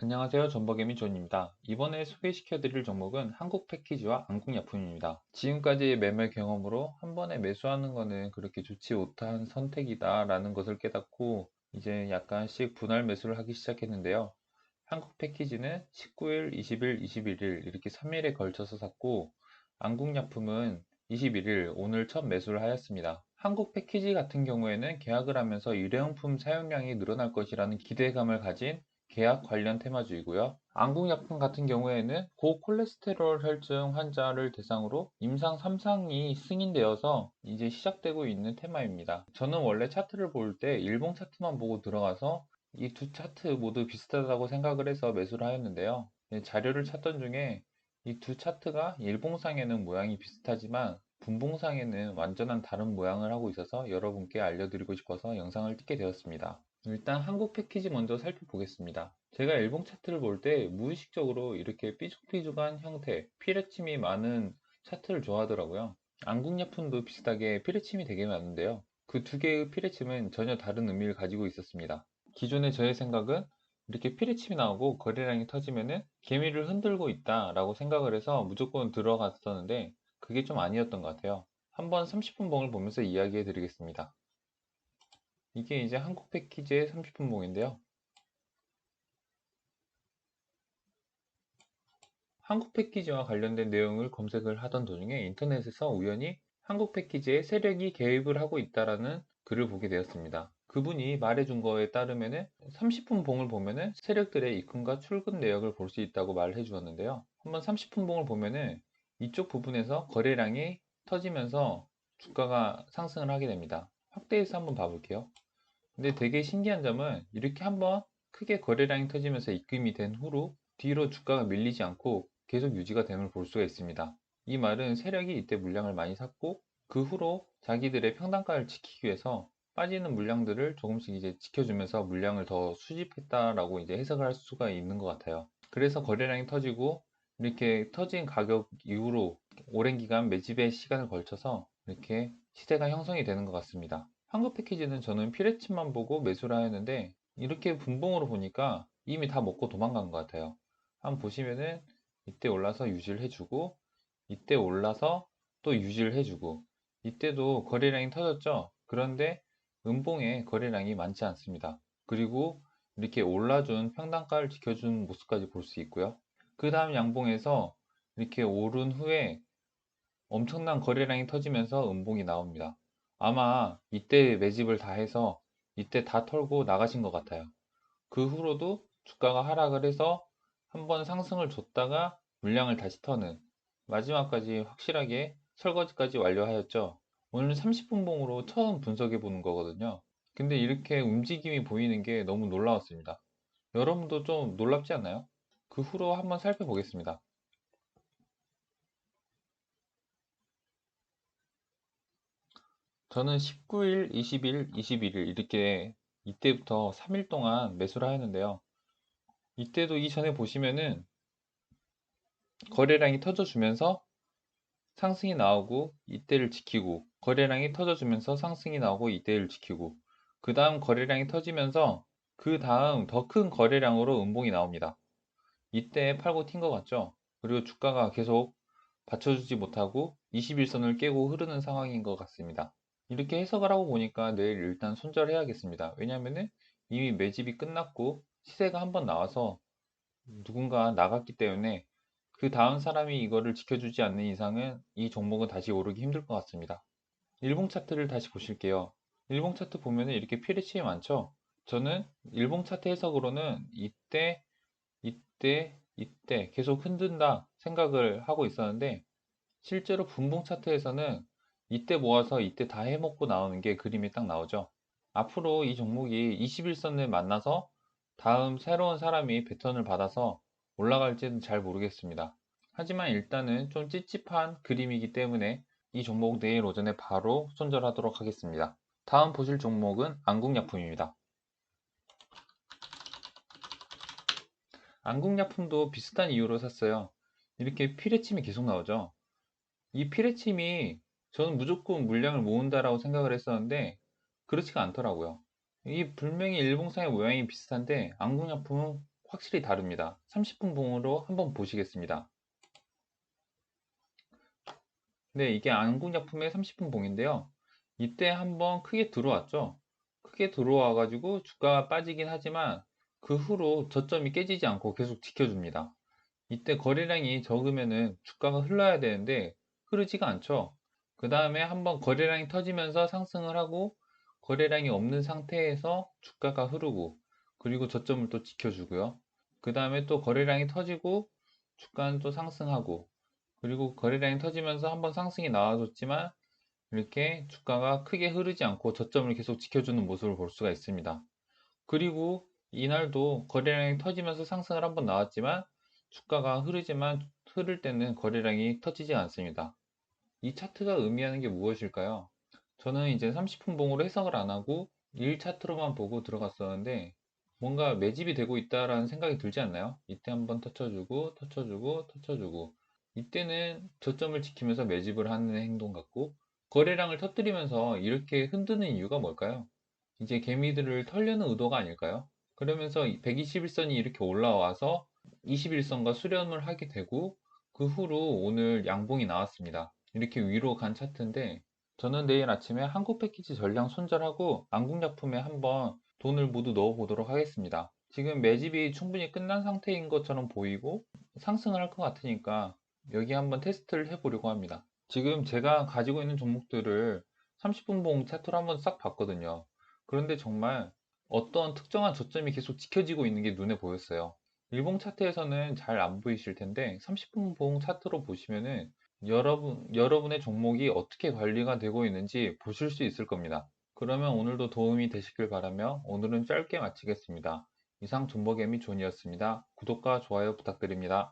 안녕하세요. 전버개미 존입니다. 이번에 소개시켜 드릴 종목은 한국 패키지와 안국약품입니다. 지금까지의 매매 경험으로 한 번에 매수하는 것은 그렇게 좋지 못한 선택이다 라는 것을 깨닫고 이제 약간씩 분할 매수를 하기 시작했는데요. 한국 패키지는 19일, 20일, 21일 이렇게 3일에 걸쳐서 샀고, 안국약품은 21일 오늘 첫 매수를 하였습니다. 한국 패키지 같은 경우에는 계약을 하면서 일회용품 사용량이 늘어날 것이라는 기대감을 가진 계약 관련 테마주이고요. 안국약품 같은 경우에는 고콜레스테롤 혈증 환자를 대상으로 임상 3상이 승인되어서 이제 시작되고 있는 테마입니다. 저는 원래 차트를 볼 때 일봉 차트만 보고 들어가서 이 두 차트 모두 비슷하다고 생각을 해서 매수를 하였는데요. 자료를 찾던 중에 이 두 차트가 일봉상에는 모양이 비슷하지만 분봉상에는 완전한 다른 모양을 하고 있어서 여러분께 알려드리고 싶어서 영상을 찍게 되었습니다. 일단 한국 패키지 먼저 살펴보겠습니다. 제가 일봉 차트를 볼 때 무의식적으로 이렇게 삐죽삐죽한 형태, 피레침이 많은 차트를 좋아하더라고요. 안국약품도 비슷하게 피레침이 되게 많은데요. 그 두 개의 피레침은 전혀 다른 의미를 가지고 있었습니다. 기존의 저의 생각은 이렇게 피레침이 나오고 거래량이 터지면은 개미를 흔들고 있다 라고 생각을 해서 무조건 들어갔었는데 그게 좀 아니었던 것 같아요. 한번 30분 봉을 보면서 이야기해 드리겠습니다. 이게 이제 한국 패키지의 30분 봉인데요. 한국 패키지와 관련된 내용을 검색을 하던 도중에 인터넷에서 우연히 한국 패키지에 세력이 개입을 하고 있다라는 글을 보게 되었습니다. 그분이 말해준 거에 따르면은 30분 봉을 보면은 세력들의 입금과 출금 내역을 볼 수 있다고 말을 해주었는데요. 한번 30분 봉을 보면은 이쪽 부분에서 거래량이 터지면서 주가가 상승을 하게 됩니다. 확대해서 한번 봐볼게요. 근데 되게 신기한 점은 이렇게 한번 크게 거래량이 터지면서 입금이 된 후로 뒤로 주가가 밀리지 않고 계속 유지가 됨을 볼 수가 있습니다. 이 말은 세력이 이때 물량을 많이 샀고 그 후로 자기들의 평단가를 지키기 위해서 빠지는 물량들을 조금씩 이제 지켜주면서 물량을 더 수집했다라고 이제 해석을 할 수가 있는 것 같아요. 그래서 거래량이 터지고 이렇게 터진 가격 이후로 오랜 기간 매집의 시간을 걸쳐서 이렇게 시세가 형성이 되는 것 같습니다. 한국 패키지는 저는 피레침만 보고 매수를 하였는데 이렇게 분봉으로 보니까 이미 다 먹고 도망간 것 같아요. 한번 보시면은 이때 올라서 유지를 해주고 이때 올라서 또 유지를 해주고 이때도 거래량이 터졌죠. 그런데 음봉에 거래량이 많지 않습니다. 그리고 이렇게 올라준 평단가를 지켜준 모습까지 볼 수 있고요. 그 다음 양봉에서 이렇게 오른 후에 엄청난 거래량이 터지면서 음봉이 나옵니다. 아마 이때 매집을 다 해서 이때 다 털고 나가신 것 같아요. 그 후로도 주가가 하락을 해서 한번 상승을 줬다가 물량을 다시 터는 마지막까지 확실하게 설거지까지 완료하였죠. 오늘 30분 봉으로 처음 분석해 보는 거거든요. 근데 이렇게 움직임이 보이는 게 너무 놀라웠습니다. 여러분도 좀 놀랍지 않나요? 그 후로 한번 살펴보겠습니다. 저는 19일, 20일, 21일 이렇게 이때부터 3일 동안 매수를 하였는데요. 이때도 이전에 보시면은 거래량이 터져주면서 상승이 나오고 이때를 지키고 거래량이 터져주면서 상승이 나오고 이때를 지키고 그 다음 거래량이 터지면서 그 다음 더 큰 거래량으로 음봉이 나옵니다. 이때 팔고 튄 것 같죠? 그리고 주가가 계속 받쳐주지 못하고 21선을 깨고 흐르는 상황인 것 같습니다. 이렇게 해석을 하고 보니까 내일 일단 손절해야겠습니다. 왜냐하면 이미 매집이 끝났고 시세가 한번 나와서 누군가 나갔기 때문에 그 다음 사람이 이거를 지켜주지 않는 이상은 이 종목은 다시 오르기 힘들 것 같습니다. 일봉 차트를 다시 보실게요. 일봉 차트 보면 이렇게 피레침이 많죠? 저는 일봉 차트 해석으로는 이때 계속 흔든다 생각을 하고 있었는데 실제로 분봉 차트에서는 이때 모아서 이때 다 해먹고 나오는 게 그림이 딱 나오죠. 앞으로 이 종목이 21선을 만나서 다음 새로운 사람이 배턴을 받아서 올라갈지는 잘 모르겠습니다. 하지만 일단은 좀 찝찝한 그림이기 때문에 이 종목 내일 오전에 바로 손절하도록 하겠습니다. 다음 보실 종목은 안국약품입니다. 안국약품도 비슷한 이유로 샀어요. 이렇게 피레침이 계속 나오죠. 이 피레침이 저는 무조건 물량을 모은다라고 생각을 했었는데 그렇지가 않더라고요. 이 분명히 일봉상의 모양이 비슷한데 안국약품은 확실히 다릅니다. 30분 봉으로 한번 보시겠습니다. 네, 이게 안국약품의 30분 봉인데요. 이때 한번 크게 들어왔죠. 크게 들어와 가지고 주가가 빠지긴 하지만 그 후로 저점이 깨지지 않고 계속 지켜줍니다. 이때 거래량이 적으면은 주가가 흘러야 되는데 흐르지가 않죠. 그 다음에 한번 거래량이 터지면서 상승을 하고 거래량이 없는 상태에서 주가가 흐르고 그리고 저점을 또 지켜주고요. 그 다음에 또 거래량이 터지고 주가는 또 상승하고 그리고 거래량이 터지면서 한번 상승이 나와줬지만 이렇게 주가가 크게 흐르지 않고 저점을 계속 지켜주는 모습을 볼 수가 있습니다. 그리고 이날도 거래량이 터지면서 상승을 한번 나왔지만 주가가 흐를 때는 거래량이 터지지 않습니다. 이 차트가 의미하는 게 무엇일까요? 저는 이제 30분 봉으로 해석을 안 하고 1 차트로만 보고 들어갔었는데 뭔가 매집이 되고 있다라는 생각이 들지 않나요? 이때 한번 터쳐주고 터쳐주고 터쳐주고 이때는 저점을 지키면서 매집을 하는 행동 같고 거래량을 터뜨리면서 이렇게 흔드는 이유가 뭘까요? 이제 개미들을 털려는 의도가 아닐까요? 그러면서 121선이 이렇게 올라와서 21선과 수렴을 하게 되고 그 후로 오늘 양봉이 나왔습니다. 이렇게 위로 간 차트인데 저는 내일 아침에 한국 패키지 전량 손절하고 안국약품에 한번 돈을 모두 넣어 보도록 하겠습니다. 지금 매집이 충분히 끝난 상태인 것처럼 보이고 상승을 할 것 같으니까 여기 한번 테스트를 해보려고 합니다. 지금 제가 가지고 있는 종목들을 30분 봉 차트로 한번 싹 봤거든요. 그런데 정말 어떤 특정한 저점이 계속 지켜지고 있는 게 눈에 보였어요. 일봉 차트에서는 잘 안 보이실 텐데 30분 봉 차트로 보시면은 여러분의 종목이 어떻게 관리가 되고 있는지 보실 수 있을 겁니다. 그러면 오늘도 도움이 되시길 바라며 오늘은 짧게 마치겠습니다. 이상 존버개미 존이었습니다. 구독과 좋아요 부탁드립니다.